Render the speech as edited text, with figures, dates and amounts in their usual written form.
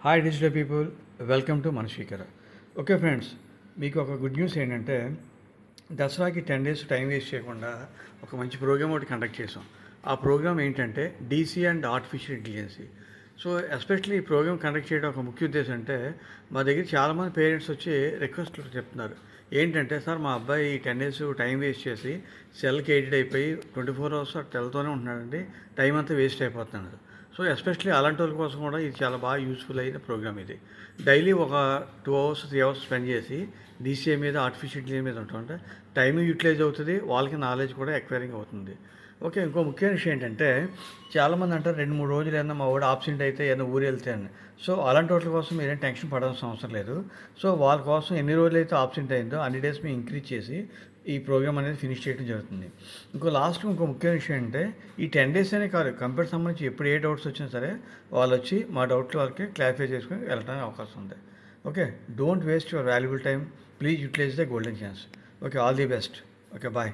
Hi digital people, welcome to మనశీకర. Okay friends, మీకు ఒక గుడ్ న్యూస్ ఏంటంటే దసరాకి 10 days టైం వేస్ట్ చేయకుండా ఒక మంచి ప్రోగ్రామ్ ఒకటి కండక్ట్ చేసాం. ఆ ప్రోగ్రామ్ ఏంటంటే DC and artificial intelligence. So especially ఈ ప్రోగ్రామ్ కండక్ట్ చేయడం ఒక ముఖ్య ఉద్దేశం అంటే మా దగ్గర చాలామంది పేరెంట్స్ వచ్చి రిక్వెస్ట్లు చెప్తున్నారు. ఏంటంటే, సార్ మా అబ్బాయి 10 days టైం వేస్ట్ చేసి సెల్కి ఎడిట్ అయిపోయి 24 hours టెల్తోనే ఉంటున్నాడండి, టైం అంతా వేస్ట్ అయిపోతున్నాడు. సో ఎస్పెషల్లీ అలాంటి వాళ్ళ కోసం కూడా ఇది చాలా బాగా యూస్ఫుల్ అయిన ప్రోగ్రామ్ ఇది. డైలీ ఒక 2 hours 3 hours స్పెండ్ చేసి డీసీఏ మీద ఆర్టిఫిషియల్ ఇంటెలిజెన్స్ మీద ఉంటుంటే టైం యూటిలైజ్ అవుతుంది, వాళ్ళకి నాలెడ్జ్ కూడా ఎక్వైరింగ్ అవుతుంది. ఓకే, ఇంకో ముఖ్యమైన విషయం ఏంటంటే చాలామంది అంటారు 2-3 రోజులు ఏదైనా మా వాడు ఆబ్సెంట్ అయితే ఏదైనా ఊరు వెళ్తే అని. సో అలాంటి వాటి కోసం మీరేం టెన్షన్ పడాల్సిన అవసరం లేదు. సో వాళ్ళ కోసం ఎన్ని రోజులు అయితే ఆబ్సెంట్ అయిందో అన్ని డేస్ మేము ఇంక్రీజ్ చేసి ఈ ప్రోగ్రామ్ అనేది ఫినిష్ చేయడం జరుగుతుంది. ఇంకో ముఖ్యమైన విషయం అంటే ఈ 10 days అనే కాదు, కంప్యూటర్ సంబంధించి ఎప్పుడు ఏ డౌట్స్ వచ్చినా సరే వాళ్ళు వచ్చి మా డౌట్లు వాళ్ళకి క్లారిఫై చేసుకుని వెళ్ళడానికి అవకాశం ఉంది. Okay, don't waste your valuable time, please utilize the golden chance. Okay, all the best. Okay, bye.